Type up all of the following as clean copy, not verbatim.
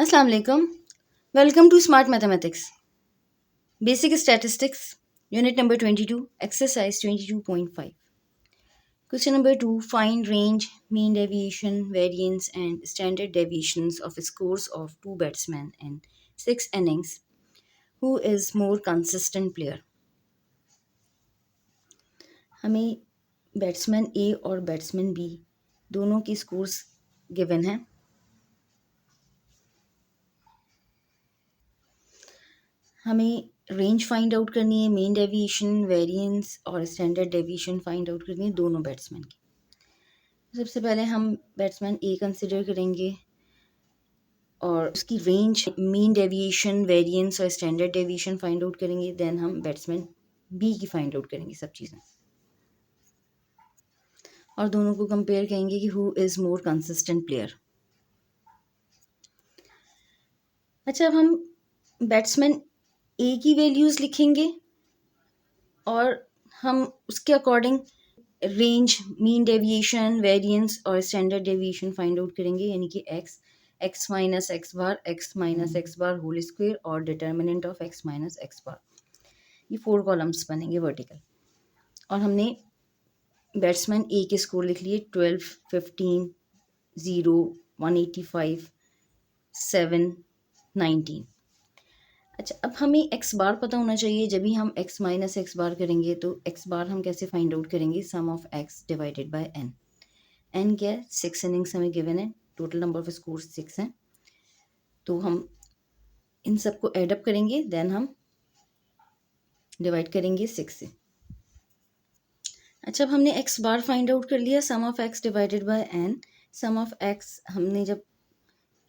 Assalamu alaikum. Welcome to Smart Mathematics. Basic Statistics, Unit number 22, Exercise 22.5. Question number 2. Find range, mean deviation, variance, and standard deviations of scores of two batsmen in 6 innings. Who is more consistent player? हमें batsman ए और batsman B दोनों की scores given है. हमें range find out करनी है, mean deviation, variance और standard deviation find out करनी है दोनों बैट्समैन की. सबसे पहले हम बैट्समैन ए कंसिडर करेंगे और उसकी रेंज, मीन डेविएशन, वेरिएंस और स्टैंडर्ड डेविएशन फाइंड आउट करेंगे. देन हम बैट्समैन बी की फाइंड आउट करेंगे सब चीज़ें, और दोनों को कंपेयर करेंगे कि who is more consistent player. अच्छा, अब हम बैट्समैन ए की वैल्यूज़ लिखेंगे और हम उसके according range, mean deviation, variance और स्टैंडर्ड डेविएशन फाइंड आउट करेंगे. यानी कि X minus x bar, X minus x bar whole square और determinant of X minus x bar. ये 4 कॉलम्स बनेंगे वर्टिकल. और हमने बैट्समैन ए के स्कोर लिख लिए 12, 15, 0, 185, 7, 19. अच्छा, अब हमें एक्स बार पता होना चाहिए. जब भी हम एक्स माइनस एक्स बार करेंगे तो एक्स बार हम कैसे फाइंड आउट करेंगे? Sum of X divided by N. N क्या है? 6 इनिंग्स हमें गिवन है. टोटल नंबर ऑफ स्कोर 6 हैं. तो हम इन सबको एडअप करेंगे, देन हम डिवाइड करेंगे 6 से. अच्छा, अब हमने एक्स बार फाइंड आउट कर लिया. Sum of X divided by N. Sum of X हमने जब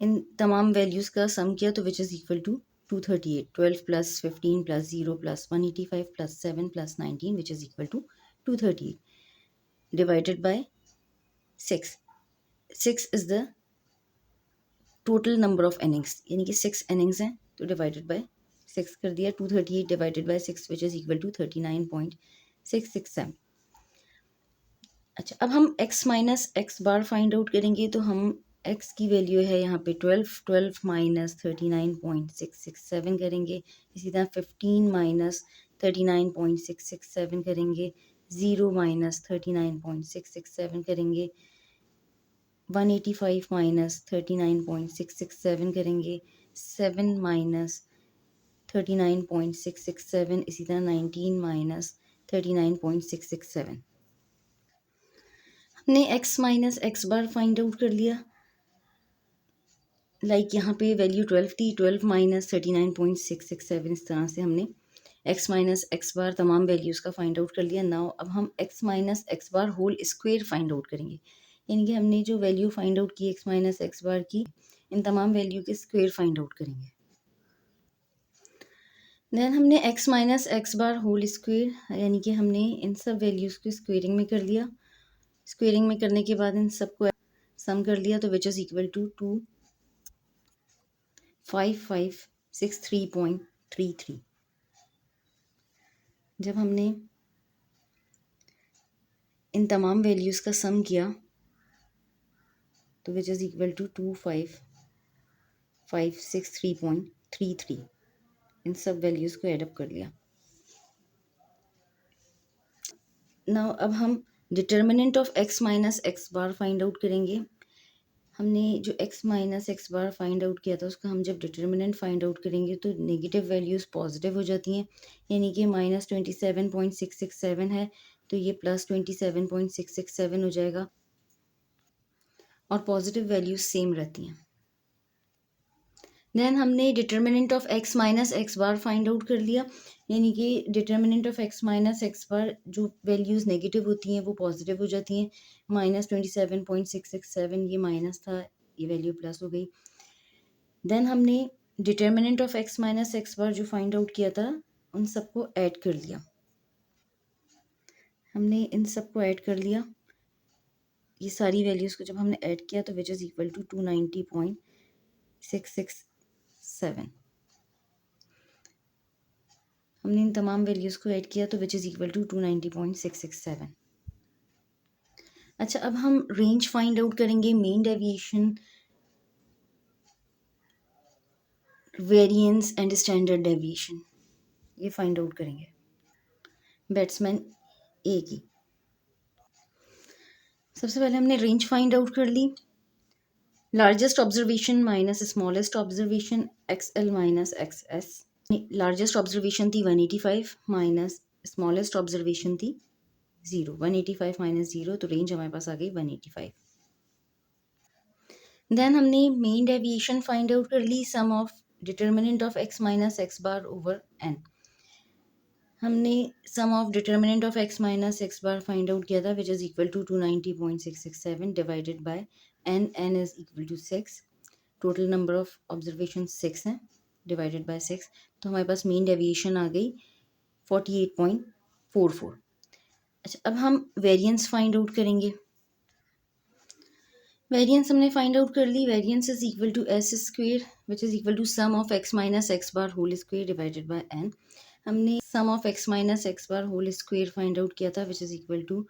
इन तमाम वैल्यूज़ का सम किया तो which is equal to 238. 12 plus 15 plus 0 plus 185 plus 7 plus 19 which is equal to 238 divided by 6. 6 is the total number of innings, यानी कि 6 innings हैं तो डिवाइडेड बाय 6 कर दिया. 238 divided by 6 which is equal to 39.667. अच्छा, अब हम x minus x bar find out करेंगे तो हम x की वैल्यू है यहाँ पे 12 माइनस 39.667 करेंगे. इसी तरह 15 माइनस 39.667 करेंगे. 0 माइनस 39.667 करेंगे. 185 माइनस 39.667 करेंगे. 7 माइनस 39.667. इसी तरह 19 माइनस 39.667. हमने x minus x bar find out कर लिया. यहाँ पे वैल्यू 12 थी. 12 माइनस 39.667. इस तरह से हमने x माइनस एक्स बार तमाम वैल्यूज़ का फाइंड आउट कर लिया. नाउ अब हम x minus x bar whole square find out करेंगे. यानी कि हमने जो वैल्यू फाइंड आउट की x माइनस एक्स बार की, इन तमाम वैल्यू के स्क्वायर फाइंड आउट करेंगे. देन हमने x minus x bar whole square, यानी कि हमने इन सब वैल्यूज़ को स्क्वेयरिंग में कर लिया. स्क्वेयरिंग में करने के बाद इन सबको सम कर लिया तो विच इज़ इक्वल टू 5563.33. जब हमने इन तमाम वैल्यूज़ का सम किया तो विच इज़ इक्वल टू 25563.33. इन सब वैल्यूज़ को एडअप कर लिया. नाउ अब हम determinant of x minus x bar find out करेंगे. हमने जो x minus x bar find out किया था उसका हम जब डिटर्मिनेंट फाइंड आउट करेंगे तो नेगेटिव वैल्यूज़ पॉजिटिव हो जाती हैं. यानी कि माइनस 27.667 है तो ये प्लस 27.667 हो जाएगा, और पॉजिटिव वैल्यूज़ सेम रहती हैं. देन हमने determinant of x minus x bar find out कर लिया. यानी कि determinant of x minus x bar जो वैल्यूज़ नेगेटिव होती हैं वो पॉजिटिव हो जाती हैं. माइनस 27.667 ये माइनस था, ये वैल्यू प्लस हो गई. देन हमने determinant of x minus x bar जो फाइंड आउट किया था उन सबको ऐड कर लिया. हमने इन सबको ऐड कर लिया. ये सारी वैल्यूज़ को जब हमने ऐड किया तो विच इज़ इक्वल टू 290.667. हमने इन तमाम वैल्यूज़ को ऐड किया तो विच इज़ इक्वल टू 290.667. अच्छा, अब हम रेंज फाइंड आउट करेंगे, mean deviation variance and standard deviation, ये फाइंड आउट करेंगे बैट्समैन ए की। सबसे पहले हमने रेंज फाइंड आउट कर ली, largest observation minus smallest observation XL minus XS। Largest observation थी 185 माइनस स्मॉलेस्ट ऑब्जर्वेशन थी 0, 185 माइनस 0, तो रेंज हमारे पास आ गई 185। देन हमने मेन डेविएशन फाइंड आउट कर ली, sum of determinant of x minus x bar over n। हमने sum of determinant of x minus x bar find out किया था, which is equal to 290.667 divided by n is equal to 6। Total number of observation 6 हैं, divided by 6, तो हमारे पास mean deviation आ गई 48.44। अच्छा, अब हम वेरिएंस फाइंड आउट करेंगे। वेरिएंस हमने फाइंड आउट कर ली, variance is equal to S square which is equal to sum of x minus x bar whole square divided by n। हमने sum of x minus x bar whole square find out किया था, which is equal to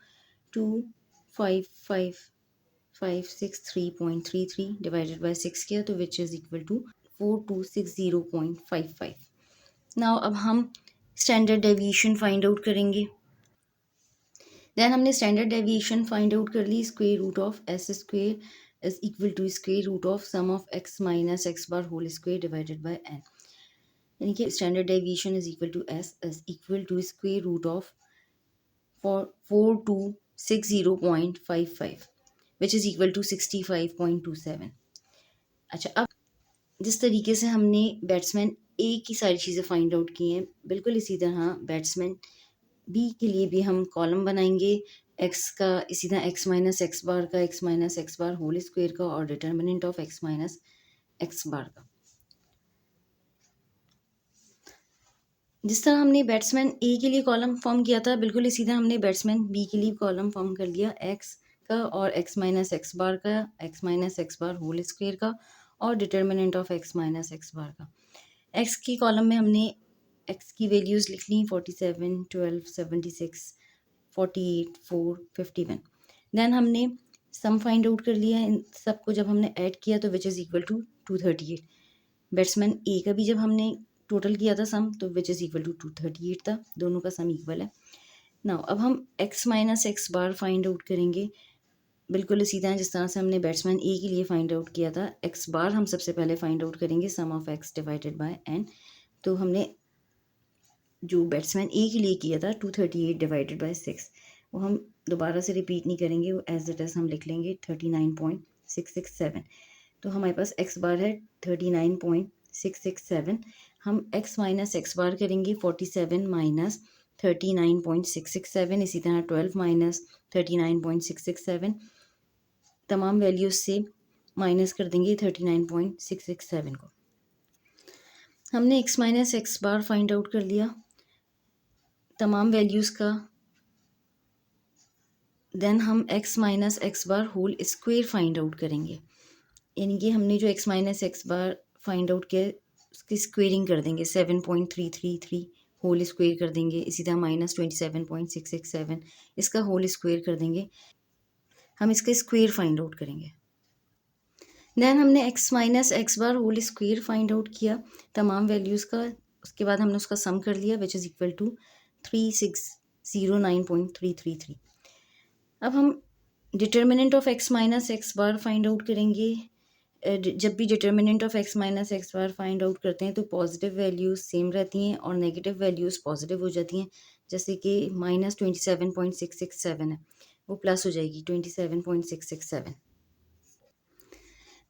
25556.33 divided by 6 किया, तो which is equal to 4260.55। Now अब हम standard deviation find out करेंगे। Then हमने standard deviation find out कर ली, square root of S square is equal to square root of sum of x minus x bar whole square divided by n। यानी कि standard deviation is equal to S is equal to square root of 4260.55 which is equal to 65.27। अच्छा, अब जिस तरीके से हमने batsman A की सारी चीज़ें फाइंड आउट की हैं, बिल्कुल इसी तरह बैट्समैन बी के लिए भी हम कॉलम बनाएंगे एक्स का, इसी तरह एक्स माइनस एक्स बार का, X minus x bar whole square का, और determinant of X minus x bar का। जिस तरह हमने बैट्समैन ए के लिए कॉलम फॉर्म किया था, बिल्कुल इसी तरह हमने बैट्समैन बी के लिए कॉलम फॉर्म कर लिया, एक्स का और एक्स माइनस एक्स बार का, X minus x bar whole square का, और determinant of X minus x bar का। एक्स की कॉलम में हमने एक्स की वैल्यूज़ लिख ली 47, 12, 76, 48, 4, 51। देन हमने सम फाइंड आउट कर लिया, इन सबको जब हमने ऐड किया तो which is equal to 238। Batsman A का भी जब हमने टोटल किया था सम, तो विच इज़ इक्वल टू 238 था, दोनों का सम इक्वल है। नाउ अब हम x minus x bar find out करेंगे, बिल्कुल इसी तरह जिस तरह से हमने बैट्समैन ए के लिए फाइंड आउट किया था। एक्स बार हम सबसे पहले फाइंड आउट करेंगे, sum of X divided by N. तो हमने जो बैट्समैन ए के लिए किया था 238 डिवाइडेड बाय 6, वो हम दोबारा से रिपीट नहीं करेंगे, वो एज इट इज़ हम लिख लेंगे 39.667। तो हमारे पास एक्स बार है 39.667। हम एक्स माइनस एक्स बार करेंगे 47 माइनस 39.667, इसी तरह 12 माइनस 39.667, तमाम वैल्यूज से माइनस कर देंगे 39.667 को। हमने x minus x bar find out कर लिया तमाम वैल्यूज़ का। देन हम x minus x bar whole square find out करेंगे, यानी कि हमने जो x minus x bar find out किया उसकी स्क्वेयरिंग कर देंगे, 7.333 होल स्क्वेयर कर देंगे, इसी तरह माइनस 27.667 इसका होल स्क्वेयर कर देंगे, हम इसका स्क्वेयर फाइंड आउट करेंगे। देन हमने x minus x bar whole square find out किया तमाम वैल्यूज़ का, उसके बाद हमने उसका सम कर लिया, विच इज़ इक्वल टू 3609.333। अब हम determinant of X minus x bar find out करेंगे। जब भी determinant of X minus x bar find out करते हैं तो पॉजिटिव वैल्यूज़ सेम रहती हैं और नेगेटिव वैल्यूज़ पॉजिटिव हो जाती हैं। जैसे कि माइनस 27.667 है, वो प्लस हो जाएगी 27.667।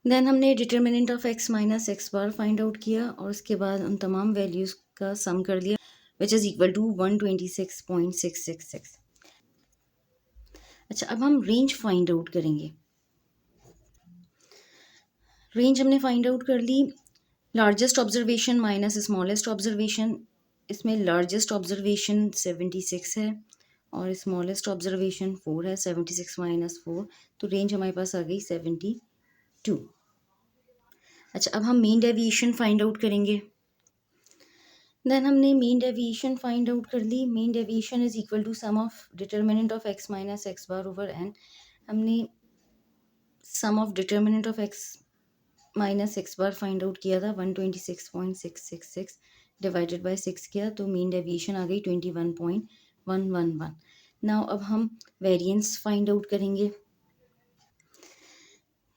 देन हमने determinant of X minus x bar find out किया और उसके बाद उन तमाम वैल्यूज़ का सम कर लिया, विच इज़ इक्वल टू 126.666। अच्छा, अब हम रेंज फाइंड आउट करेंगे। रेंज हमने फाइंड आउट कर ली, largest observation minus smallest observation, इसमें लार्जेस्ट ऑब्जर्वेशन 76 है और स्मॉलेस्ट ऑब्जर्वेशन 4 है, 76 माइनस 4, तो रेंज हमारे पास आ गई 72। अच्छा, अब हम मीन डेविएशन फाइंड आउट करेंगे। देन हमने मीन डेविएशन फाइंड आउट कर ली, mean deviation is equal to sum of determinant of X minus x bar over N. हमने sum of determinant of X minus x bar find out किया था 126.666 divided by 6 किया तो mean deviation आ गई 21.111। Now अब हम वेरिएंस फाइंड आउट करेंगे।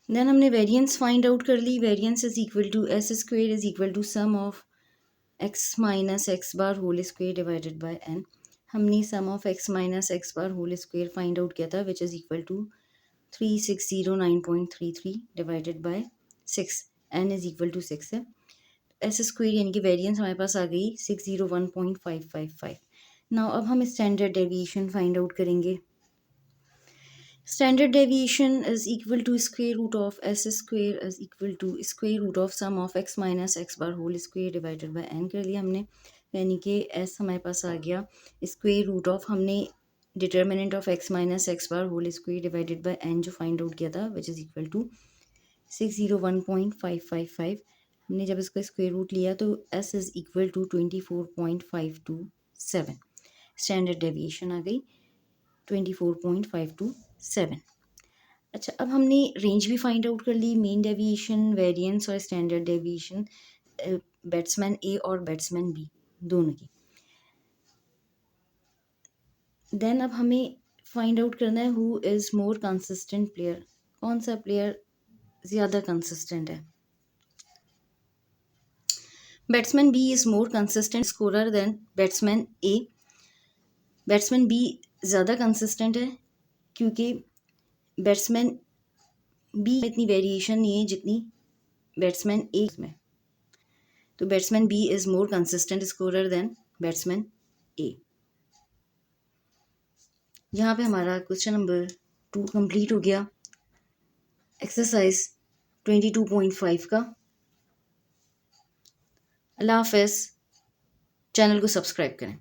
देन हमने वेरिएंस फाइंड आउट कर ली। Variance is equal to S square is equal to sum of X minus x bar whole square divided by N. हमने sum of X minus x bar whole square find out किया था which is equal to 3609.33 divided by 6। N is equal to 6 है। S square यानी कि variance हमारे पास आ गई 601.555। Now अब हम स्टैंडर्ड डेविएशन फाइंड आउट करेंगे। Standard deviation is equal to square root of s square is equal to square root of sum of x minus x bar whole square divided by n कर लिया हमने, यानी कि s हमारे पास आ गया स्क्वेयर रूट ऑफ, हमने determinant of x minus x bar whole square divided by n जो फाइंड आउट किया था विच इज़ इक्वल टू 601.555। हमने जब इसका स्क्वेयर रूट लिया तो s is equal to 24.527। Standard deviation आ गई 24.527। अच्छा, अब हमने रेंज भी फाइंड आउट कर ली, मीन डेविएशन, वेरिएंस और स्टैंडर्ड डेविएशन बैट्समैन ए और बैट्समैन बी दोनों की। देन अब हमें फाइंड आउट करना है who is more consistent player, कौन सा प्लेयर ज़्यादा कंसिस्टेंट है। Batsman B is more consistent scorer than batsman A. Batsman B ज़्यादा कंसिस्टेंट है क्योंकि बैट्समैन बी इतनी वेरिएशन नहीं है जितनी बैट्समैन ए में, तो batsman B is more consistent scorer than batsman A. यहाँ पे हमारा क्वेश्चन नंबर 2 कंप्लीट हो गया एक्सरसाइज 22.5 का। अल्लाह हाफ़िज़। चैनल को सब्सक्राइब करें।